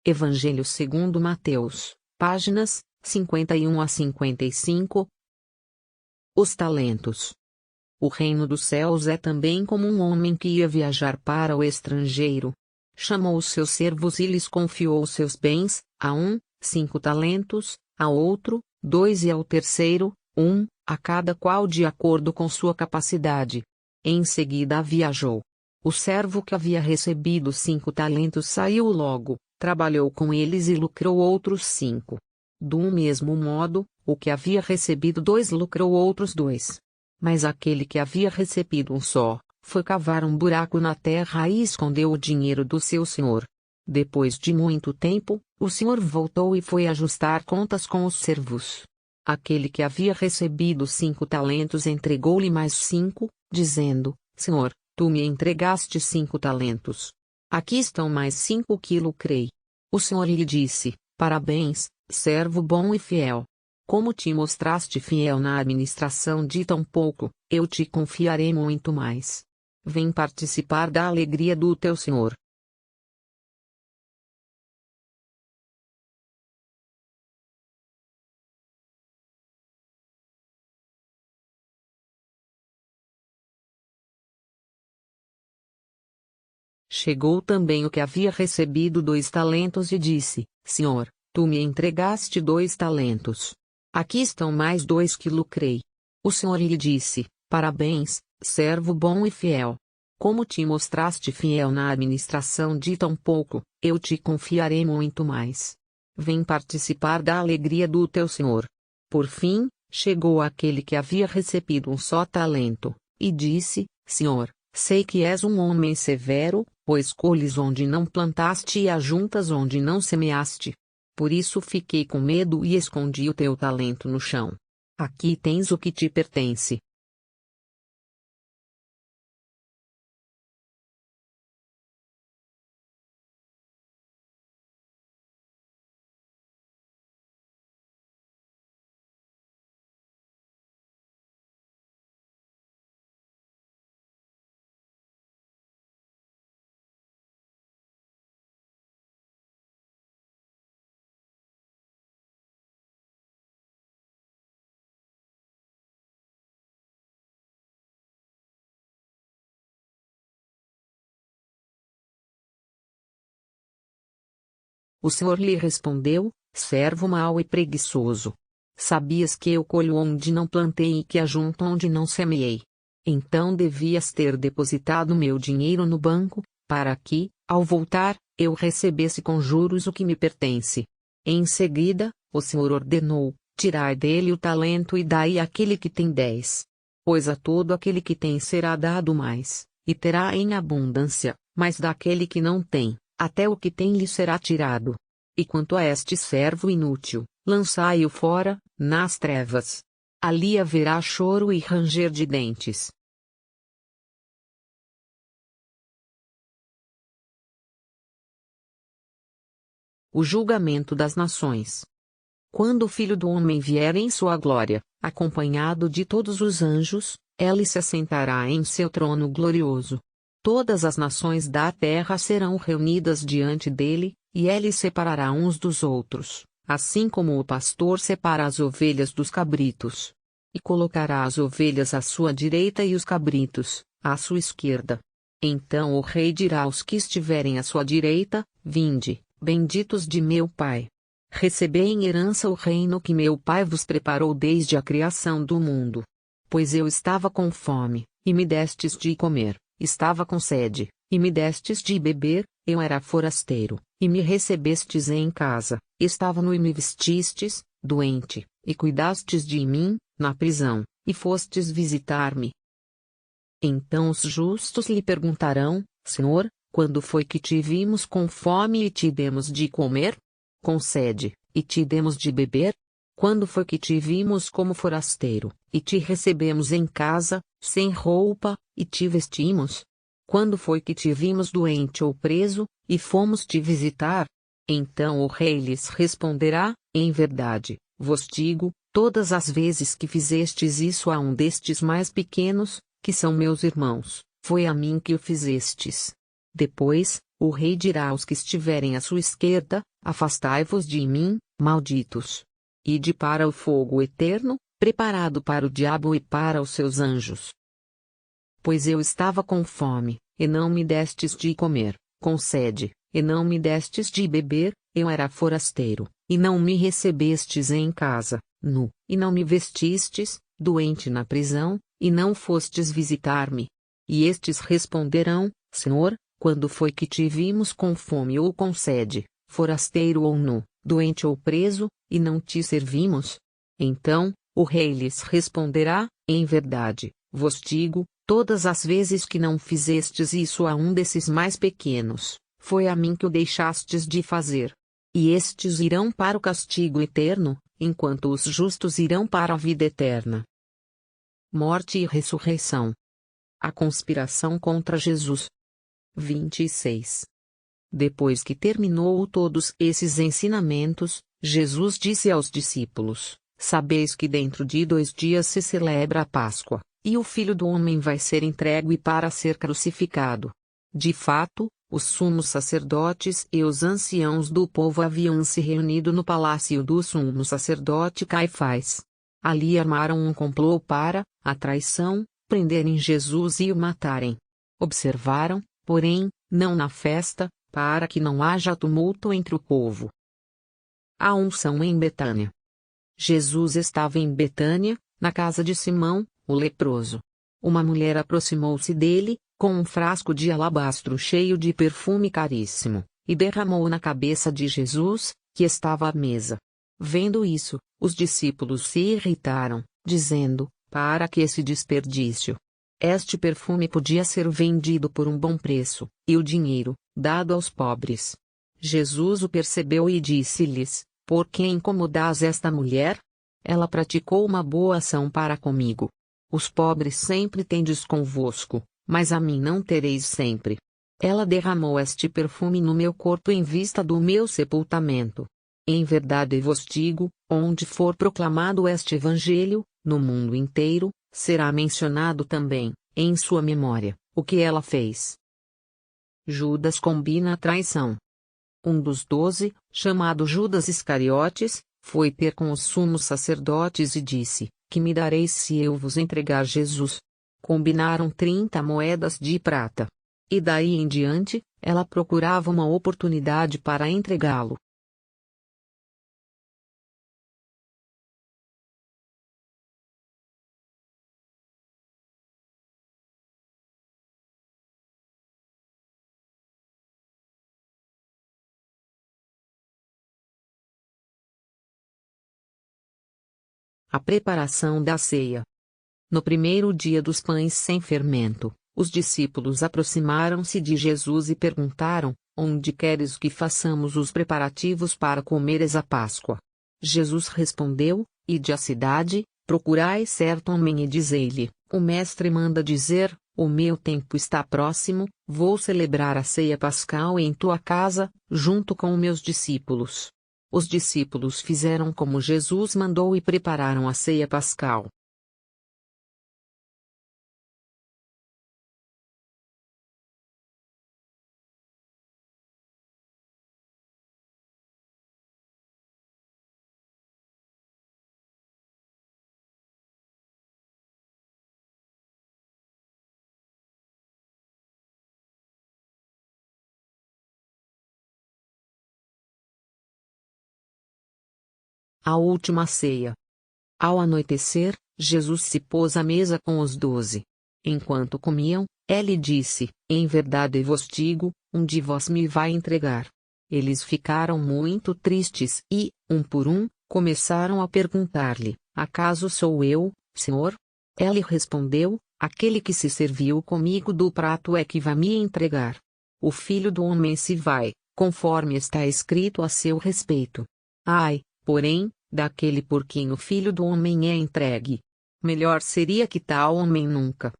Evangelho segundo Mateus, páginas 51 a 55. Os talentos. O reino dos céus é também como um homem que ia viajar para o estrangeiro. Chamou os seus servos e lhes confiou os seus bens, a um, 5 talentos, a outro, 2 e ao terceiro, 1, a cada qual de acordo com sua capacidade. Em seguida viajou. O servo que havia recebido 5 talentos saiu logo, trabalhou com eles e lucrou outros 5. Do mesmo modo, o que havia recebido 2 lucrou outros 2. Mas aquele que havia recebido um só, foi cavar um buraco na terra e escondeu o dinheiro do seu senhor. Depois de muito tempo, o senhor voltou e foi ajustar contas com os servos. Aquele que havia recebido 5 talentos entregou-lhe mais 5, dizendo: Senhor, tu me entregaste 5 talentos. Aqui estão mais 5 que lucrei. O senhor lhe disse: Parabéns, servo bom e fiel. Como te mostraste fiel na administração de tão pouco, eu te confiarei muito mais. Vem participar da alegria do teu senhor. Chegou também o que havia recebido 2 talentos e disse: Senhor, tu me entregaste 2 talentos. Aqui estão mais 2 que lucrei. O senhor lhe disse: Parabéns, servo bom e fiel. Como te mostraste fiel na administração de tão pouco, eu te confiarei muito mais. Vem participar da alegria do teu senhor. Por fim, chegou aquele que havia recebido um só talento, e disse: Senhor, sei que és um homem severo, pois colhes onde não plantaste e ajuntas onde não semeaste. Por isso fiquei com medo e escondi o teu talento no chão. Aqui tens o que te pertence. O senhor lhe respondeu: Servo mau e preguiçoso. Sabias que eu colho onde não plantei e que ajunto onde não semeei. Então devias ter depositado meu dinheiro no banco, para que, ao voltar, eu recebesse com juros o que me pertence. Em seguida, o senhor ordenou: Tirai dele o talento e dai àquele que tem 10. Pois a todo aquele que tem será dado mais, e terá em abundância, mas daquele que não tem, até o que tem lhe será tirado. E quanto a este servo inútil, lançai-o fora, nas trevas. Ali haverá choro e ranger de dentes. O julgamento das nações. Quando o Filho do Homem vier em sua glória, acompanhado de todos os anjos, ele se assentará em seu trono glorioso. Todas as nações da terra serão reunidas diante dele, e ele separará uns dos outros, assim como o pastor separa as ovelhas dos cabritos. E colocará as ovelhas à sua direita e os cabritos, à sua esquerda. Então o rei dirá aos que estiverem à sua direita: Vinde, benditos de meu Pai. Recebei em herança o reino que meu Pai vos preparou desde a criação do mundo. Pois eu estava com fome, e me destes de comer, estava com sede, e me destes de beber, eu era forasteiro, e me recebestes em casa, estava nu e me vestistes, doente, e cuidastes de mim, na prisão, e fostes visitar-me. Então os justos lhe perguntarão: Senhor, quando foi que te vimos com fome e te demos de comer? Com sede, e te demos de beber? Quando foi que te vimos como forasteiro, e te recebemos em casa, sem roupa, e te vestimos? Quando foi que te vimos doente ou preso, e fomos te visitar? Então o rei lhes responderá: Em verdade, vos digo, todas as vezes que fizestes isso a um destes mais pequenos, que são meus irmãos, foi a mim que o fizestes. Depois, O rei dirá aos que estiverem à sua esquerda: afastai-vos de mim, malditos. Ide para o fogo eterno, preparado para o diabo e para os seus anjos. Pois eu estava com fome, e não me destes de comer, com sede, e não me destes de beber, eu era forasteiro, e não me recebestes em casa, nu, e não me vestistes, doente na prisão, e não fostes visitar-me. E estes responderão: Senhor, quando foi que te vimos com fome ou com sede, forasteiro ou nu, doente ou preso, e não te servimos? Então, o rei lhes responderá: Em verdade, vos digo, todas as vezes que não fizestes isso a um desses mais pequenos, foi a mim que o deixastes de fazer. E estes irão para o castigo eterno, enquanto os justos irão para a vida eterna. Morte e ressurreição. A conspiração contra Jesus. 26. Depois que terminou todos esses ensinamentos, Jesus disse aos discípulos: Sabeis que dentro de 2 dias se celebra a Páscoa, e o Filho do Homem vai ser entregue para ser crucificado. De fato, os sumos sacerdotes e os anciãos do povo haviam se reunido no palácio do sumo sacerdote Caifás. Ali armaram um complô para, à traição, prenderem Jesus e o matarem. Observaram, porém, não na festa, para que não haja tumulto entre o povo. A unção em Betânia. Jesus estava em Betânia, na casa de Simão, o leproso. Uma mulher aproximou-se dele, com um frasco de alabastro cheio de perfume caríssimo, e derramou na cabeça de Jesus, que estava à mesa. Vendo isso, os discípulos se irritaram, dizendo: Para que esse desperdício? Este perfume podia ser vendido por um bom preço, e o dinheiro, dado aos pobres. Jesus o percebeu e disse-lhes: Por que incomodais esta mulher? Ela praticou uma boa ação para comigo. Os pobres sempre tendes convosco, mas a mim não tereis sempre. Ela derramou este perfume no meu corpo em vista do meu sepultamento. Em verdade vos digo, onde for proclamado este evangelho, no mundo inteiro, será mencionado também, em sua memória, o que ela fez. Judas combina a traição. Um dos 12, chamado Judas Iscariotes, foi ter com os sumos sacerdotes e disse: Que me dareis se eu vos entregar Jesus? Combinaram 30 moedas de prata. E daí em diante, ela procurava uma oportunidade para entregá-lo. A preparação da ceia. No primeiro dia dos pães sem fermento, os discípulos aproximaram-se de Jesus e perguntaram: Onde queres que façamos os preparativos para comeres a Páscoa? Jesus respondeu: Ide à cidade, procurai certo homem e dizei-lhe: O mestre manda dizer: O meu tempo está próximo, vou celebrar a ceia pascal em tua casa, junto com meus discípulos. Os discípulos fizeram como Jesus mandou e prepararam a ceia pascal. A última ceia. Ao anoitecer, Jesus se pôs à mesa com os 12. Enquanto comiam, ele disse: Em verdade vos digo, um de vós me vai entregar. Eles ficaram muito tristes e, um por um, começaram a perguntar-lhe: Acaso sou eu, Senhor? Ele respondeu: Aquele que se serviu comigo do prato é que vai me entregar. O Filho do Homem se vai, conforme está escrito a seu respeito. Ai, porém, daquele por quem o Filho do Homem é entregue. Melhor seria que tal homem nunca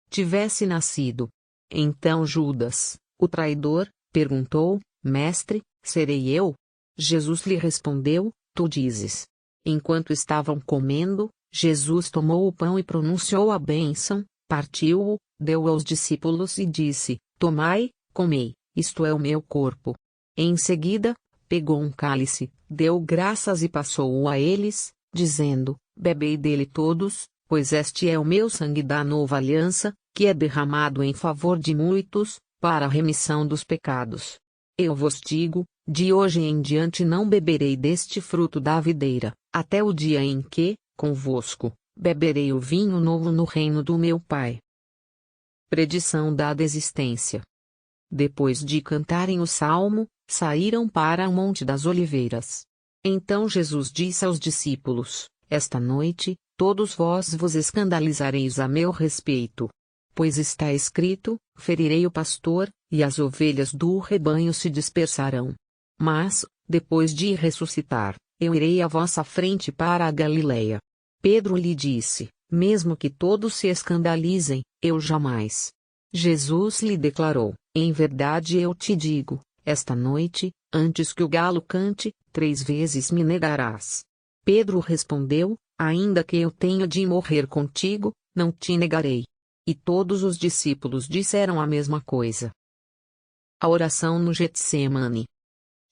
tivesse nascido. Então Judas, o traidor, perguntou: Mestre, serei eu? Jesus lhe respondeu: Tu dizes. Enquanto estavam comendo, Jesus tomou o pão e pronunciou a bênção, partiu-o, deu aos discípulos e disse: Tomai, comei, isto é o meu corpo. Em seguida, pegou um cálice, deu graças e passou-o a eles, dizendo: Bebei dele todos, pois este é o meu sangue da nova aliança, que é derramado em favor de muitos, para a remissão dos pecados. Eu vos digo, de hoje em diante não beberei deste fruto da videira, até o dia em que, convosco, beberei o vinho novo no reino do meu Pai. Predição da desistência. Depois de cantarem o salmo, saíram para o Monte das Oliveiras. Então Jesus disse aos discípulos: Esta noite, todos vós vos escandalizareis a meu respeito. Pois está escrito: Ferirei o pastor, e as ovelhas do rebanho se dispersarão. Mas, depois de ressuscitar, eu irei à vossa frente para a Galileia. Pedro lhe disse: Mesmo que todos se escandalizem, eu jamais. Jesus lhe declarou: Em verdade eu te digo, esta noite, antes que o galo cante, 3 vezes me negarás. Pedro respondeu: Ainda que eu tenha de morrer contigo, não te negarei. E todos os discípulos disseram a mesma coisa. A oração no Getsêmani.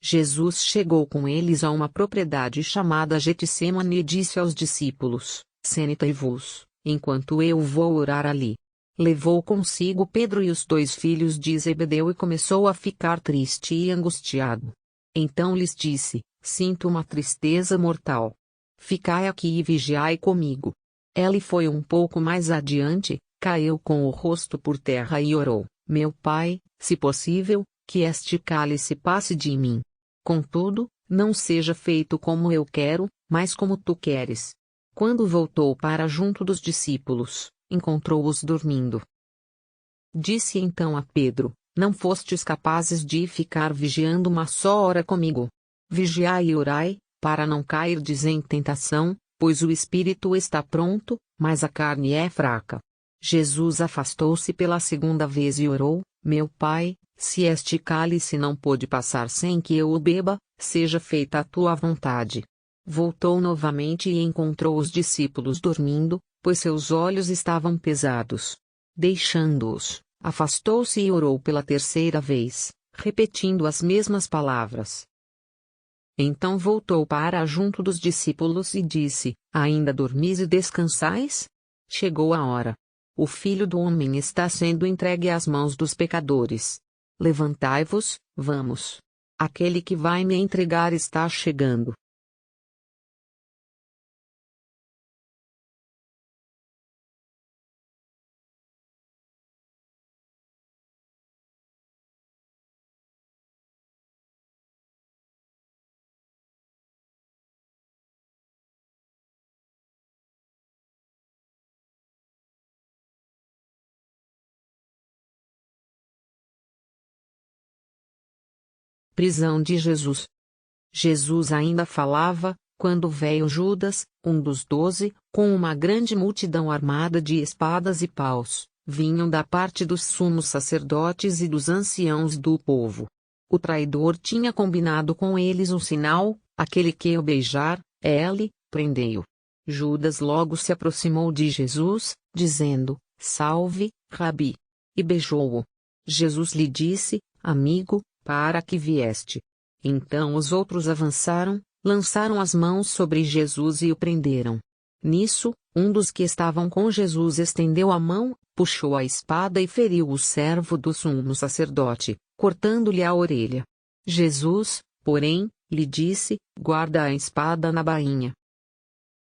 Jesus chegou com eles a uma propriedade chamada Getsêmani e disse aos discípulos: Sentai-vos, enquanto eu vou orar ali. Levou consigo Pedro e os 2 filhos de Zebedeu e começou a ficar triste e angustiado. Então lhes disse: Sinto uma tristeza mortal. Ficai aqui e vigiai comigo. Ele foi um pouco mais adiante, caiu com o rosto por terra e orou: Meu Pai, se possível, que este cálice passe de mim. Contudo, não seja feito como eu quero, mas como tu queres. Quando voltou para junto dos discípulos, encontrou-os dormindo. Disse então a Pedro: Não fostes capazes de ficar vigiando uma só hora comigo? Vigiai e orai, para não cairdes em tentação, pois o espírito está pronto, mas a carne é fraca. Jesus afastou-se pela 2ª vez e orou: Meu Pai, se este cálice não pôde passar sem que eu o beba, seja feita a tua vontade. Voltou novamente e encontrou os discípulos dormindo, pois seus olhos estavam pesados. Deixando-os, afastou-se e orou pela 3ª vez, repetindo as mesmas palavras. Então voltou para junto dos discípulos e disse: Ainda dormis e descansais? Chegou a hora. O Filho do Homem está sendo entregue às mãos dos pecadores. Levantai-vos, vamos. Aquele que vai me entregar está chegando. Prisão de Jesus. Jesus ainda falava, quando veio Judas, um dos 12, com uma grande multidão armada de espadas e paus, vinham da parte dos sumos sacerdotes e dos anciãos do povo. O traidor tinha combinado com eles um sinal: aquele que o beijar, ele, prendei-o. Judas logo se aproximou de Jesus, dizendo: Salve, Rabi! E beijou-o. Jesus lhe disse: Amigo, para que vieste? Então os outros avançaram, lançaram as mãos sobre Jesus e o prenderam. Nisso, um dos que estavam com Jesus estendeu a mão, puxou a espada e feriu o servo do sumo sacerdote, cortando-lhe a orelha. Jesus, porém, lhe disse: Guarda a espada na bainha.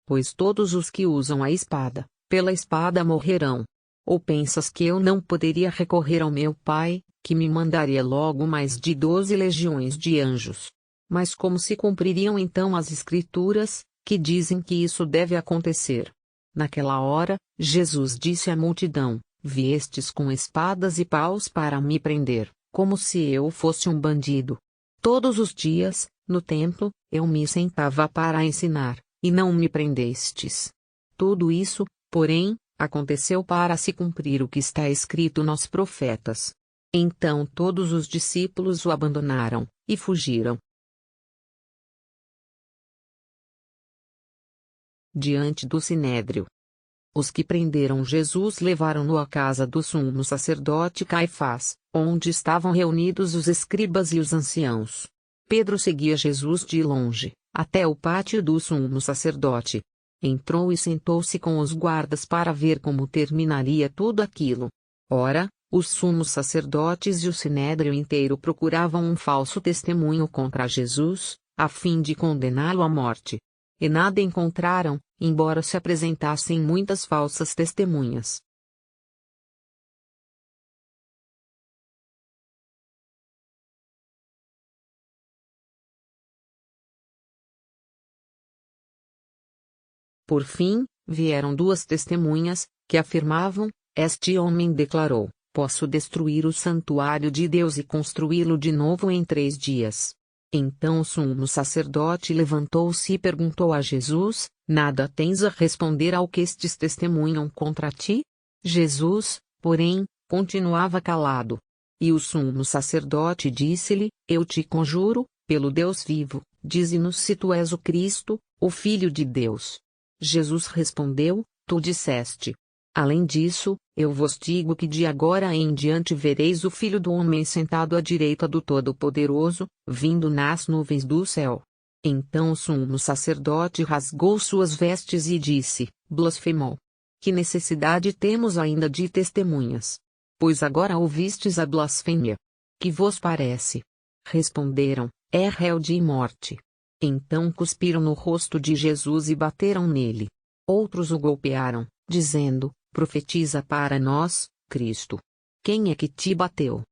Pois todos os que usam a espada, pela espada morrerão. Ou pensas que eu não poderia recorrer ao meu Pai, que me mandaria logo mais de 12 legiões de anjos? Mas como se cumpririam então as Escrituras, que dizem que isso deve acontecer? Naquela hora, Jesus disse à multidão: Viestes com espadas e paus para me prender, como se eu fosse um bandido. Todos os dias, no templo, eu me sentava para ensinar, e não me prendestes. Tudo isso, porém, aconteceu para se cumprir o que está escrito nos profetas. Então todos os discípulos o abandonaram, e fugiram. Diante do Sinédrio. Os que prenderam Jesus levaram-no à casa do sumo sacerdote Caifás, onde estavam reunidos os escribas e os anciãos. Pedro seguia Jesus de longe, até o pátio do sumo sacerdote. Entrou e sentou-se com os guardas para ver como terminaria tudo aquilo. Ora, os sumos sacerdotes e o sinédrio inteiro procuravam um falso testemunho contra Jesus, a fim de condená-lo à morte. E nada encontraram, embora se apresentassem muitas falsas testemunhas. Por fim, vieram duas testemunhas, que afirmavam: este homem declarou: posso destruir o santuário de Deus e construí-lo de novo em 3 dias. Então o sumo sacerdote levantou-se e perguntou a Jesus: nada tens a responder ao que estes testemunham contra ti? Jesus, porém, continuava calado. E o sumo sacerdote disse-lhe: eu te conjuro, pelo Deus vivo, dize-nos se tu és o Cristo, o Filho de Deus. Jesus respondeu: tu disseste. Além disso, eu vos digo que de agora em diante vereis o Filho do Homem sentado à direita do Todo-Poderoso, vindo nas nuvens do céu. Então o sumo sacerdote rasgou suas vestes e disse: blasfemou. Que necessidade temos ainda de testemunhas? Pois agora ouvistes a blasfêmia. Que vos parece? Responderam: é réu de morte. Então cuspiram no rosto de Jesus e bateram nele. Outros o golpearam, dizendo: profetiza para nós, Cristo. Quem é que te bateu?